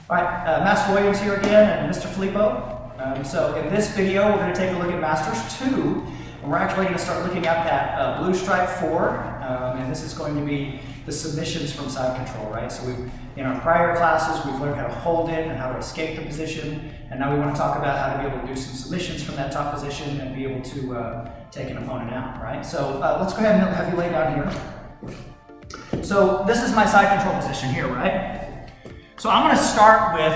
All right, Master Williams here again and Mr. Filippo. So in this video, we're going to take a look at Masters 2, and we're actually going to start looking at that blue stripe 4, and this is going to be the submissions from side control, right? So in our prior classes, we've learned how to hold it and how to escape the position, and now we want to talk about how to be able to do some submissions from that top position and be able to take an opponent out, right? So let's go ahead and have you lay down here. So this is my side control position here, right? So I'm going to start with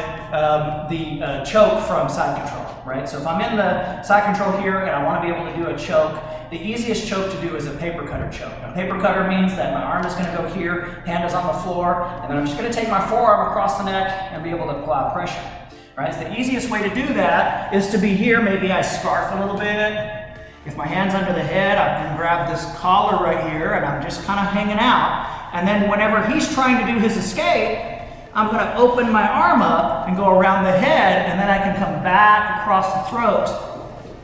the choke from side control, right? So if I'm in the side control here and I want to be able to do a choke, the easiest choke to do is a paper cutter choke. Now, paper cutter means that my arm is going to go here, hand is on the floor, and then I'm just going to take my forearm across the neck and be able to apply pressure, right? So the easiest way to do that is to be here. Maybe I scarf a little bit. If my hand's under the head, I can grab this collar right here and I'm just kind of hanging out. And then whenever he's trying to do his escape, I'm going to open my arm up and go around the head, and then I can come back across the throat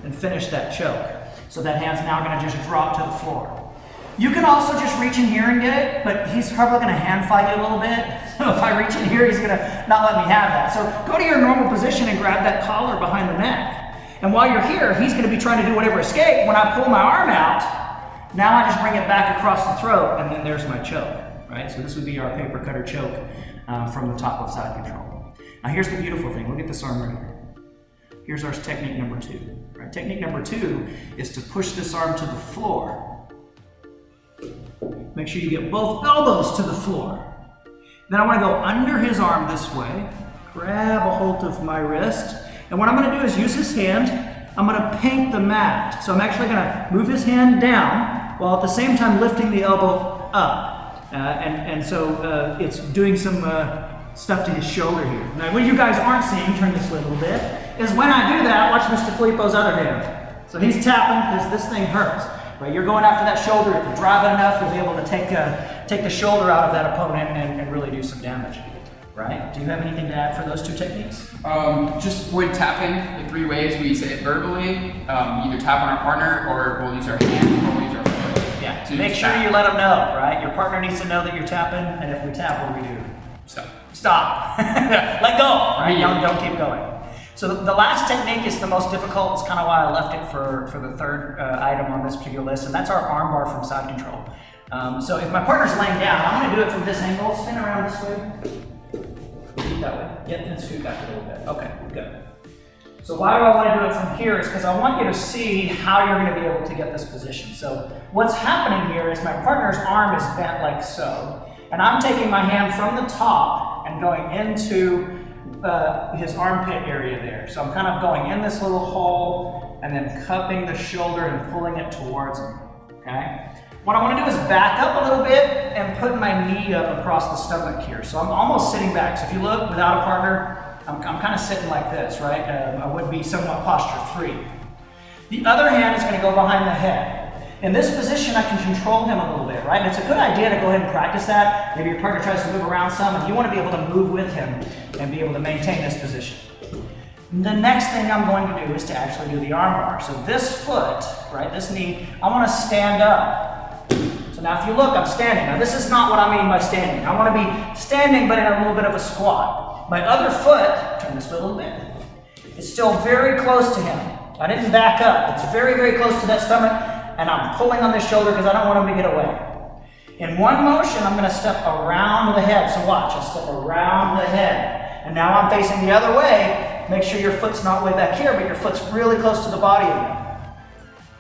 and finish that choke. So that hand's now going to just drop to the floor. You can also just reach in here and get it, but he's probably going to hand fight you a little bit. So if I reach in here, he's going to not let me have that. So go to your normal position and grab that collar behind the neck. And while you're here, he's going to be trying to do whatever escape. When I pull my arm out, now I just bring it back across the throat, and then there's my choke, right? So this would be our paper cutter choke. From the top of side control. Now here's the beautiful thing, look at this arm right here. Here's our technique number 2. Right? Technique number 2 is to push this arm to the floor. Make sure you get both elbows to the floor. Then I want to go under his arm this way, grab a hold of my wrist, and what I'm going to do is use his hand, I'm going to paint the mat. So I'm actually going to move his hand down while at the same time lifting the elbow up. So it's doing some stuff to his shoulder here. Now, what you guys aren't seeing, turn this way a little bit, is when I do that, watch Mr. Filippo's other hand. So he's tapping because this thing hurts. Right? You're going after that shoulder. If you drive it enough, you'll be able to take the shoulder out of that opponent and really do some damage. Right? Do you have anything to add for those 2 techniques? Just avoid tapping the 3 ways. We say it verbally, either tap on our partner or we'll use our hand or we'll use our foot. Yeah, make sure you let them know, right? Your partner needs to know that you're tapping, and if we tap, what do we do? Stop. Stop. Let go, right? Don't keep going. So the last technique is the most difficult. It's kind of why I left it for the third item on this particular list, and that's our arm bar from side control. So if my partner's laying down, I'm going to do it from this angle. Spin around this way. Keep that way. Yep, and scoot back a little bit. Okay, good. So why do I want to do it from here is because I want you to see how you're going to be able to get this position. So what's happening here is my partner's arm is bent like so, and I'm taking my hand from the top and going into his armpit area there. So I'm kind of going in this little hole and then cupping the shoulder and pulling it towards him, okay? What I want to do is back up a little bit and put my knee up across the stomach here. So I'm almost sitting back. So if you look without a partner, I'm kind of sitting like this, right? I would be somewhat posture 3. The other hand is going to go behind the head. In this position, I can control him a little bit, right? And it's a good idea to go ahead and practice that. Maybe your partner tries to move around some, and you want to be able to move with him and be able to maintain this position. The next thing I'm going to do is to actually do the arm bar. So this foot, right, this knee, I want to stand up. So now if you look, I'm standing. Now this is not what I mean by standing. I want to be standing, but in a little bit of a squat. My other foot, turn this way a little bit, is still very close to him. I didn't back up. It's very, very close to that stomach, and I'm pulling on this shoulder because I don't want him to get away. In one motion, I'm going to step around the head. So watch, I step around the head. And now I'm facing the other way. Make sure your foot's not way back here, but your foot's really close to the body again.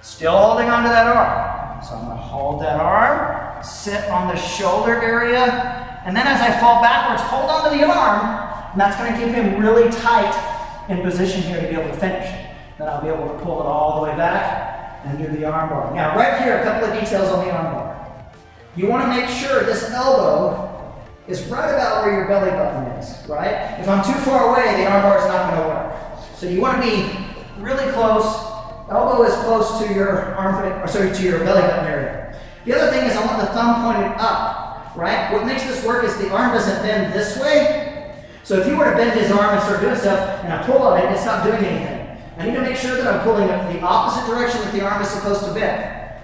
Still holding onto that arm. So I'm going to hold that arm, sit on the shoulder area, and then as I fall backwards, hold onto the arm. And that's going to keep him really tight in position here to be able to finish. Then I'll be able to pull it all the way back and do the arm bar. Now right here, a couple of details on the arm bar. You want to make sure this elbow is right about where your belly button is, right? If I'm too far away, the arm bar is not going to work. So you want to be really close. Elbow is close to your armpit, or sorry, to your belly button area. The other thing is I want the thumb pointed up, right? What makes this work is the arm doesn't bend this way. So if you were to bend his arm and start doing stuff, and I pull on it, it's not doing anything. I need to make sure that I'm pulling it the opposite direction that the arm is supposed to bend.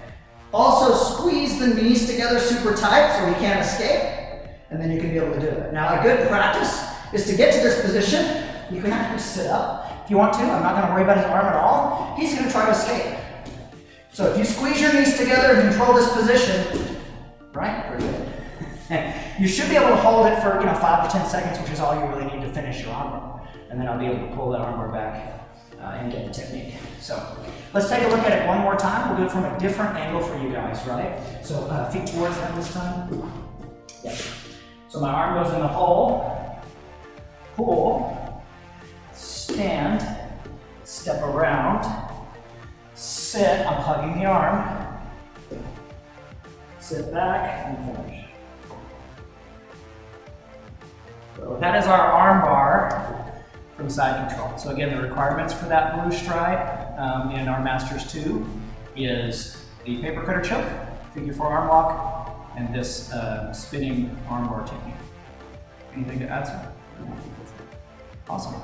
Also, squeeze the knees together super tight so he can't escape, and then you can be able to do it. Now, a good practice is to get to this position. You can actually sit up if you want to. I'm not going to worry about his arm at all. He's going to try to escape. So if you squeeze your knees together and control this position, right? Very good. You should be able to hold it for 5 to 10 seconds, which is all you really need to finish your armbar. And then I'll be able to pull that armbar back and get the technique. So let's take a look at it one more time. We'll do it from a different angle for you guys, right? So feet towards them this time. Yeah. So my arm goes in the hole, pull, stand, step around, sit, I'm hugging the arm, sit back, and finish. So that is our arm bar from side control. So again, the requirements for that blue stripe in our Masters 2 is the paper cutter choke, figure 4 arm lock, and this spinning arm bar technique. Anything to add, sir? Awesome.